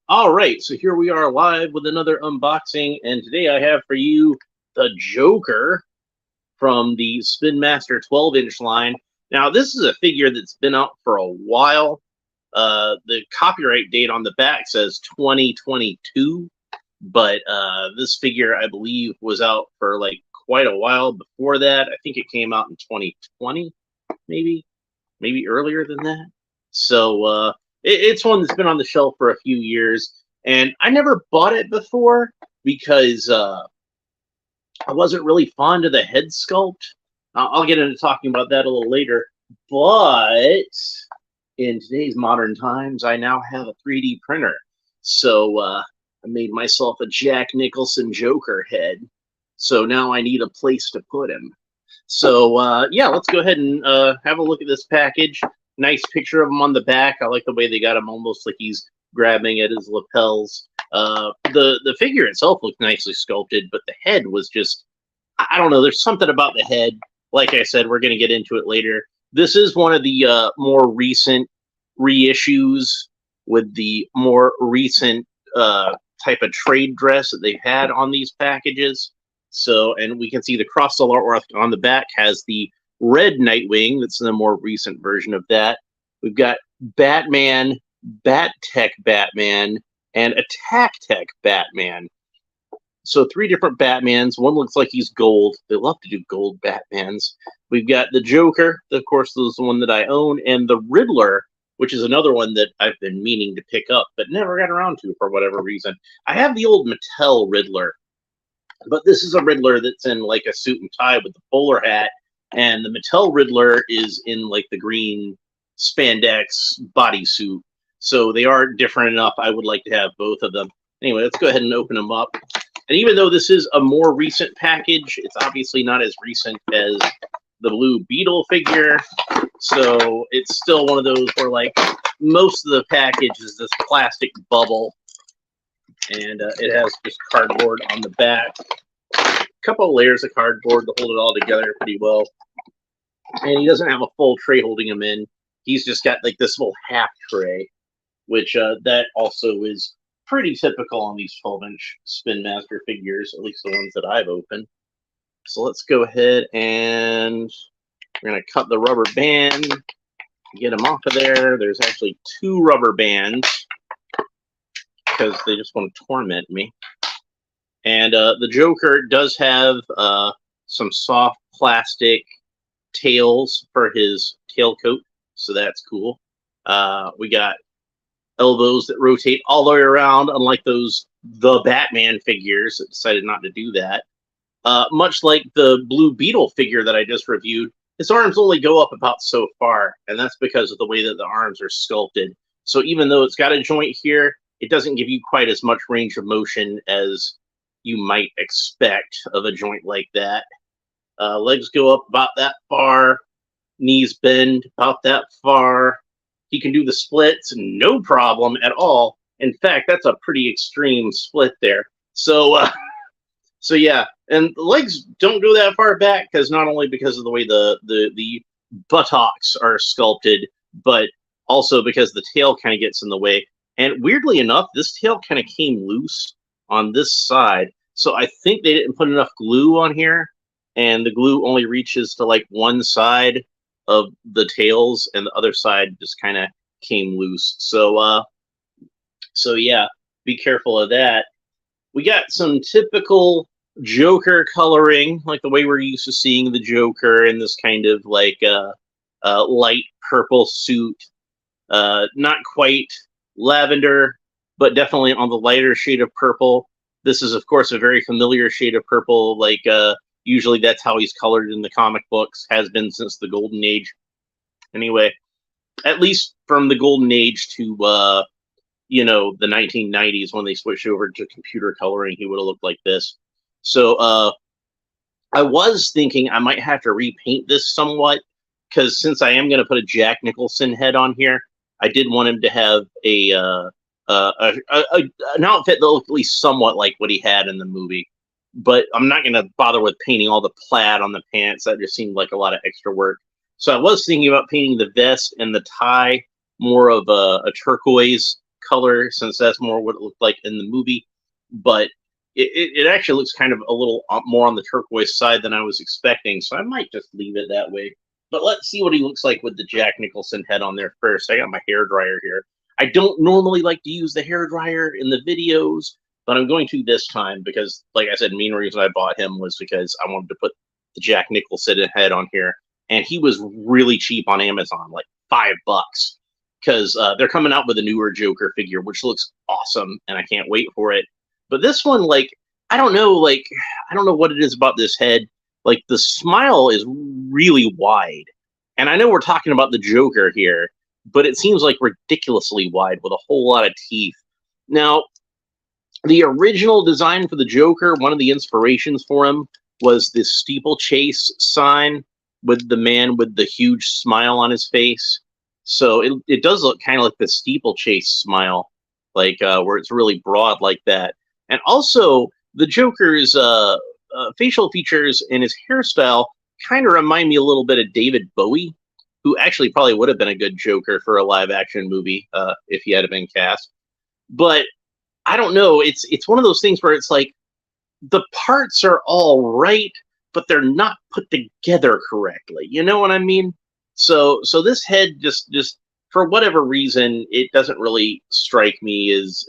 All right, so here we are live with another unboxing, and today I have for you the Joker from the Spin Master 12-inch line. Now, this is a figure that's been out for a while. The copyright date on the back says 2022, but this figure, I believe, was out for like quite a while before that. I think it came out in 2020, maybe earlier than that. So it's one that's been on the shelf for a few years, and I never bought it before because I wasn't really fond of the head sculpt. I'll get into talking about that a little later. But in today's modern times, I now have a 3D printer. So I made myself a Jack Nicholson Joker head. So now I need a place to put him. So yeah, let's go ahead and have a look at this package. Nice picture of him on the back. I like the way they got him almost like he's grabbing at his lapels. The figure itself looked nicely sculpted, but the head was just, I don't know, there's something about the head. Like I said, we're going to get into it later. This is one of the more recent reissues with the more recent type of trade dress that they've had on these packages. So, and we can see the cross-style artwork on the back has the red Nightwing. That's the more recent version of that. We've got Batman, Bat-Tech Batman, and Attack Tech Batman. So 3 different Batmans. One looks like he's gold. They love to do gold Batmans. We've got the Joker. Of course, this is the one that I own. And the Riddler, which is another one that I've been meaning to pick up, but never got around to for whatever reason. I have the old Mattel Riddler, but this is a Riddler that's in like a suit and tie with the bowler hat. And the Mattel Riddler is in like the green spandex bodysuit. So they are different enough. I would like to have both of them. Anyway, let's go ahead and open them up. And even though this is a more recent package, it's obviously not as recent as the Blue Beetle figure. So it's still one of those where like most of the package is this plastic bubble. And it has just cardboard on the back. A couple of layers of cardboard to hold it all together pretty well. And he doesn't have a full tray holding him in. He's just got like this little half tray, which that also is pretty typical on these 12-inch Spin Master figures, at least the ones that I've opened. So let's go ahead and we're going to cut the rubber band, get them off of there. There's actually 2 rubber bands because they just want to torment me. And the Joker does have some soft plastic tails for his tailcoat, so that's cool. We got elbows that rotate all the way around, unlike those the Batman figures that decided not to do that. Much like the Blue Beetle figure that I just reviewed, his arms only go up about so far, and that's because of the way that the arms are sculpted. So even though it's got a joint here, it doesn't give you quite as much range of motion as you might expect of a joint like that. Legs go up about that far, knees bend about that far. He can do the splits, no problem at all. In fact, that's a pretty extreme split there. So yeah, and the legs don't go that far back because not only because of the way the buttocks are sculpted, but also because the tail kind of gets in the way. And weirdly enough, this tail kind of came loose on this side. So I think they didn't put enough glue on here, and the glue only reaches to like one side of the tails, and the other side just kind of came loose. So yeah, be careful of that. We got some typical Joker coloring, like the way we're used to seeing the Joker in this kind of like light purple suit. Not quite lavender, but definitely on the lighter shade of purple. This is, of course, a very familiar shade of purple. Like usually that's how he's colored in the comic books, has been since the Golden Age. Anyway, at least from the Golden Age to the 1990s when they switched over to computer coloring, he would have looked like this. So I was thinking I might have to repaint this somewhat, because since I am going to put a Jack Nicholson head on here, I did want him to have an outfit that looked at least somewhat like what he had in the movie. But I'm not going to bother with painting all the plaid on the pants. That just seemed like a lot of extra work. So I was thinking about painting the vest and the tie more of a turquoise color, since that's more what it looked like in the movie. But it actually looks kind of a little more on the turquoise side than I was expecting, so I might just leave it that way. But let's see what he looks like with the Jack Nicholson head on there first. I got my hair dryer here. I don't normally like to use the hair dryer in the videos, but I'm going to this time because, like I said, the main reason I bought him was because I wanted to put the Jack Nicholson head on here, and he was really cheap on Amazon, like $5, because they're coming out with a newer Joker figure, which looks awesome, and I can't wait for it. But this one, like, I don't know what it is about this head. Like, the smile is really wide, and I know we're talking about the Joker here, but it seems like ridiculously wide with a whole lot of teeth. Now, the original design for the Joker, one of the inspirations for him was this steeplechase sign with the man with the huge smile on his face. So it does look kind of like the steeplechase smile, like where it's really broad like that. And also, the Joker's facial features and his hairstyle kind of remind me a little bit of David Bowie, who actually probably would have been a good Joker for a live-action movie if he had been cast. But I don't know. It's one of those things where it's like the parts are all right, but they're not put together correctly. You know what I mean? So this head just for whatever reason, it doesn't really strike me as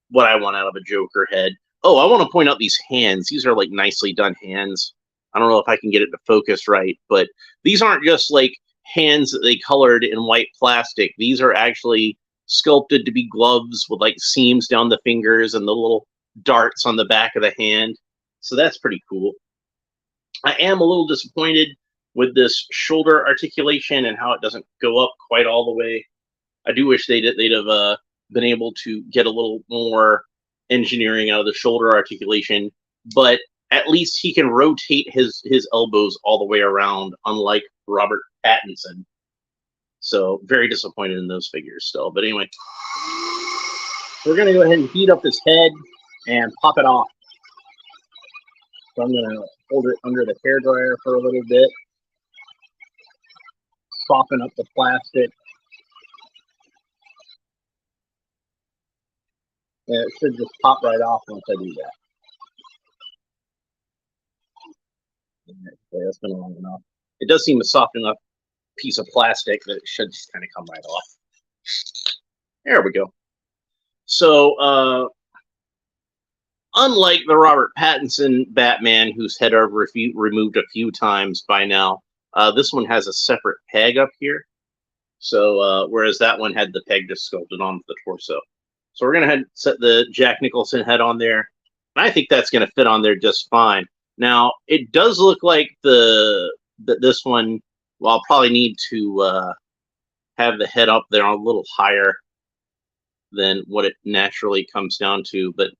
what I want out of a Joker head. Oh, I want to point out these hands. These are like nicely done hands. I don't know if I can get it to focus right, but these aren't just like hands that they colored in white plastic. These are actually sculpted to be gloves with like seams down the fingers and the little darts on the back of the hand. So that's pretty cool. I am a little disappointed with this shoulder articulation and how it doesn't go up quite all the way. I do wish they'd have been able to get a little more engineering out of the shoulder articulation, but at least he can rotate his elbows all the way around, unlike Robert Pattinson. So very disappointed in those figures still. But anyway, we're going to go ahead and heat up his head and pop it off. So I'm going to hold it under the hairdryer for a little bit, soften up the plastic. And it should just pop right off once I do that. Okay, that's been long enough. It does seem a soft enough piece of plastic that it should just kind of come right off. There we go. So, unlike the Robert Pattinson Batman, whose head I've removed a few times by now, this one has a separate peg up here. So, whereas that one had the peg just sculpted onto the torso. So we're going to set the Jack Nicholson head on there. And I think that's going to fit on there just fine. Now, it does look like this one, well, I'll probably need to have the head up there a little higher than what it naturally comes down to. But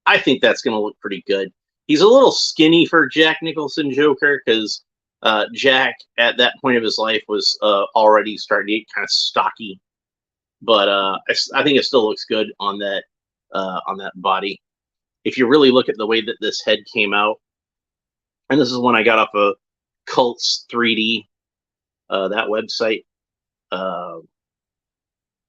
I think that's going to look pretty good. He's a little skinny for Jack Nicholson Joker because Jack, at that point of his life, was already starting to get kind of stocky. But I think it still looks good on that body. If you really look at the way that this head came out, and this is one I got off of Cults 3D, that website.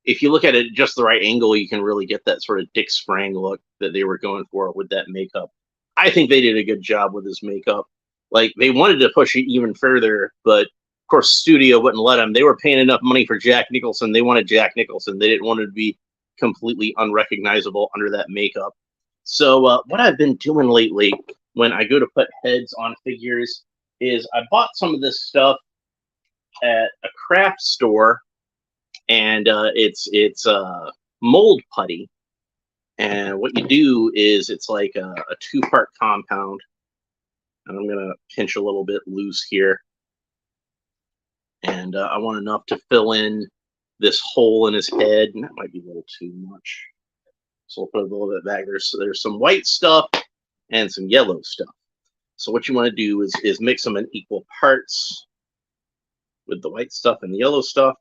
If you look at it just the right angle, you can really get that sort of Dick Sprang look that they were going for with that makeup. I think they did a good job with his makeup. Like, they wanted to push it even further, but of course, studio wouldn't let them. They were paying enough money for Jack Nicholson. They wanted Jack Nicholson. They didn't want it to be completely unrecognizable under that makeup. So what I've been doing lately when I go to put heads on figures is I bought some of this stuff at a craft store, and it's mold putty. And what you do is it's like a two-part compound. And I'm going to pinch a little bit loose here. And I want enough to fill in this hole in his head. And that might be a little too much. So we'll put a little bit back. There's some white stuff and some yellow stuff. So what you want to do is mix them in equal parts with the white stuff and the yellow stuff.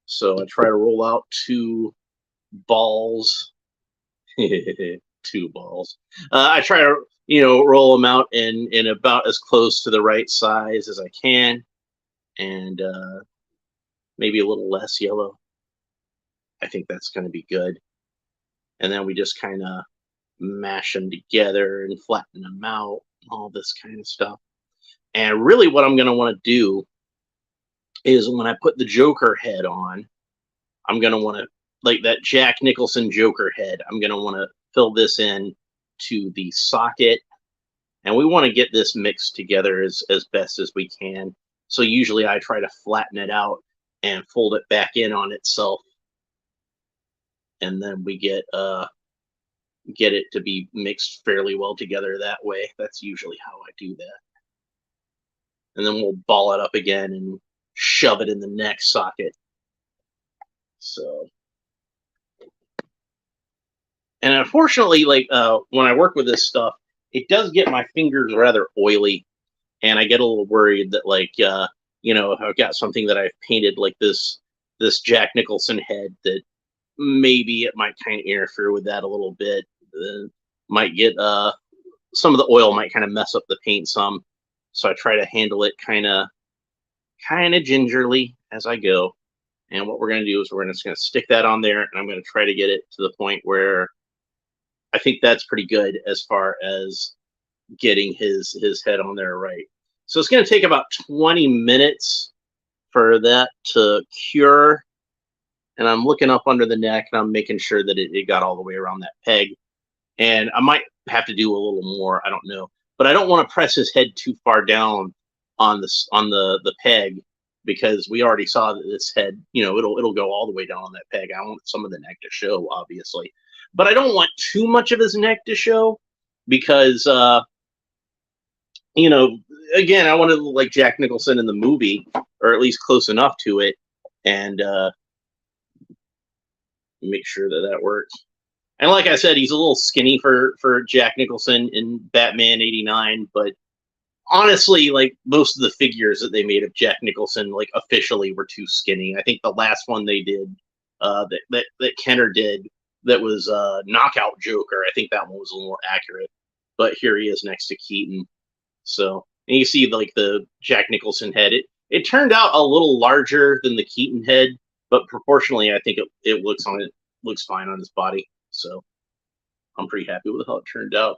So I try to roll out 2 balls. 2 balls. I try to, roll them out in about as close to the right size as I can. And maybe a little less yellow. I think that's going to be good. And then we just kind of mash them together and flatten them out, all this kind of stuff. And really what I'm going to want to do is when I put the Joker head on, I'm going to want to, like that Jack Nicholson Joker head, I'm going to want to fill this in to the socket. And we want to get this mixed together as best as we can. So usually I try to flatten it out and fold it back in on itself. And then we get it to be mixed fairly well together that way. That's usually how I do that. And then we'll ball it up again and shove it in the next socket. So, and unfortunately, like when I work with this stuff, it does get my fingers rather oily, and I get a little worried that, like, if I've got something that I've painted like this Jack Nicholson head, that maybe it might kind of interfere with that a little bit. Might get some of the oil might kind of mess up the paint some, so I try to handle it kind of gingerly as I go. And what we're going to do is we're just going to stick that on there, and I'm going to try to get it to the point where I think that's pretty good as far as getting his head on there right. So it's going to take about 20 minutes for that to cure. And I'm looking up under the neck, and I'm making sure that it got all the way around that peg. And I might have to do a little more, I don't know. But I don't want to press his head too far down on the peg, because we already saw that this head, it'll go all the way down on that peg. I want some of the neck to show, obviously. But I don't want too much of his neck to show, because, again, I want to look like Jack Nicholson in the movie, or at least close enough to it, and make sure that works. And like I said, he's a little skinny for Jack Nicholson in Batman '89, but honestly, like most of the figures that they made of Jack Nicholson, like officially, were too skinny. I think the last one they did, that Kenner did, that was Knockout Joker, I think that one was a little more accurate. But here he is next to Keaton. So, and you see like the Jack Nicholson head. It turned out a little larger than the Keaton head, but proportionally, I think it looks fine on his body. So I'm pretty happy with how it turned out.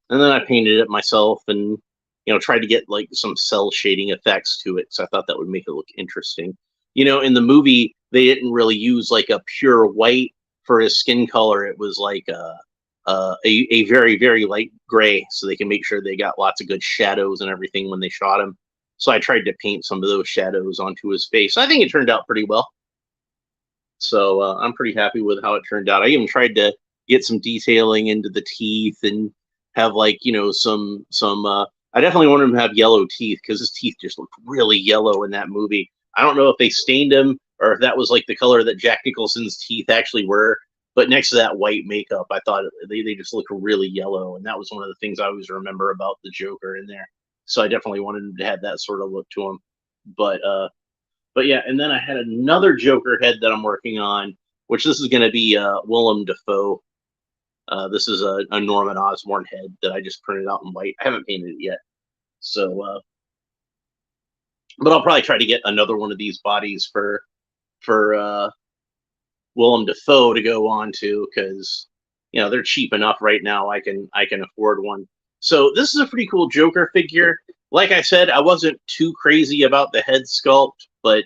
And then I painted it myself, and tried to get like some cell shading effects to it, so I thought that would make it look interesting. In the movie, they didn't really use like a pure white for his skin color. It was like a very, very light gray, so they can make sure they got lots of good shadows and everything when they shot him. So I tried to paint some of those shadows onto his face. I think it turned out pretty well. So I'm pretty happy with how it turned out. I even tried to get some detailing into the teeth and have like, some I definitely want him to have yellow teeth, because his teeth just looked really yellow in that movie. I don't know if they stained him or if that was like the color that Jack Nicholson's teeth actually were. But next to that white makeup, I thought they just look really yellow. And that was one of the things I always remember about the Joker in there. So I definitely wanted him to have that sort of look to him. But yeah, and then I had another Joker head that I'm working on, which this is going to be Willem Dafoe. This is a Norman Osborn head that I just printed out in white. I haven't painted it yet. So, but I'll probably try to get another one of these bodies for Willem Dafoe to go on to, because they're cheap enough right now. I can afford one. So this is a pretty cool Joker figure. Like I said, I wasn't too crazy about the head sculpt, but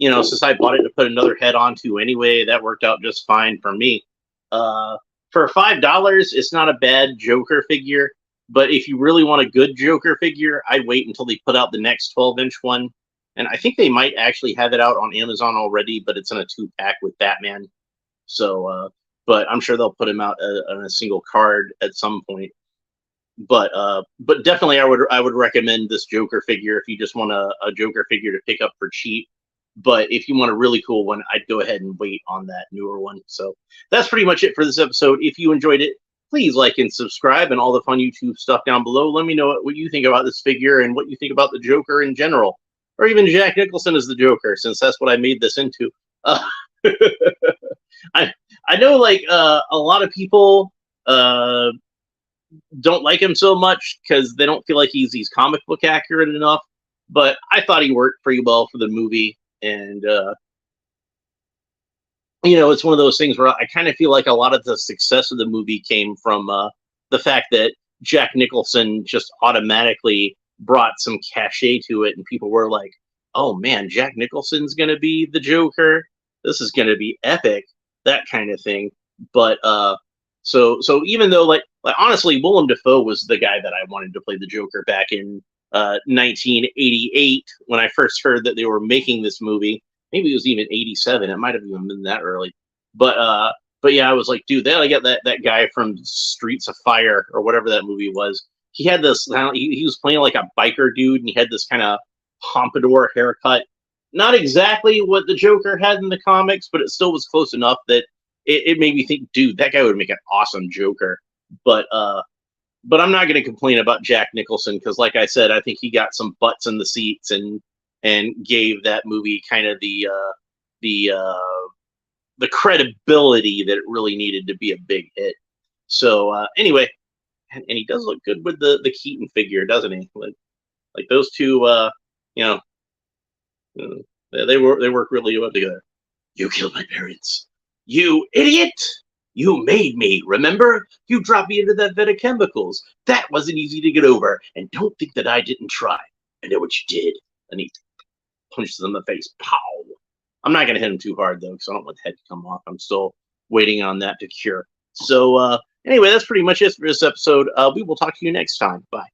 since I bought it to put another head onto anyway, that worked out just fine for me. For $5, it's not a bad Joker figure, but if you really want a good Joker figure, I'd wait until they put out the next 12-inch one. And I think they might actually have it out on Amazon already, but it's in a 2-pack with Batman. So, but I'm sure they'll put him out on a single card at some point. But definitely, I would recommend this Joker figure if you just want a Joker figure to pick up for cheap. But if you want a really cool one, I'd go ahead and wait on that newer one. So that's pretty much it for this episode. If you enjoyed it, please like and subscribe, and all the fun YouTube stuff down below. Let me know what you think about this figure and what you think about the Joker in general, or even Jack Nicholson as the Joker, since that's what I made this into. I know like a lot of people don't like him so much because they don't feel like he's comic book accurate enough. But I thought he worked pretty well for the movie. And it's one of those things where I kind of feel like a lot of the success of the movie came from the fact that Jack Nicholson just automatically brought some cachet to it, and people were like, "Oh man, Jack Nicholson's gonna be the Joker. This is gonna be epic." That kind of thing. But so even though like honestly, Willem Dafoe was the guy that I wanted to play the Joker back in 1988 when I first heard that they were making this movie. Maybe it was even 87. It might have even been that early. But yeah, I was like, dude, they gotta get that guy from Streets of Fire or whatever that movie was. He had this. He was playing like a biker dude, and he had this kind of pompadour haircut. Not exactly what the Joker had in the comics, but it still was close enough that it made me think, dude, that guy would make an awesome Joker. But I'm not going to complain about Jack Nicholson because, like I said, I think he got some butts in the seats and gave that movie kind of the the credibility that it really needed to be a big hit. So anyway, and he does look good with the Keaton figure, doesn't he? Like those two, you know, they work really well together. You killed my parents, you idiot! You made me, remember? You dropped me into that vat of chemicals. That wasn't easy to get over. And don't think that I didn't try. I know what you did. And he punches him in the face. Pow! I'm not going to hit him too hard, though, because I don't want the head to come off. I'm still waiting on that to cure. So, anyway, that's pretty much it for this episode. We will talk to you next time. Bye.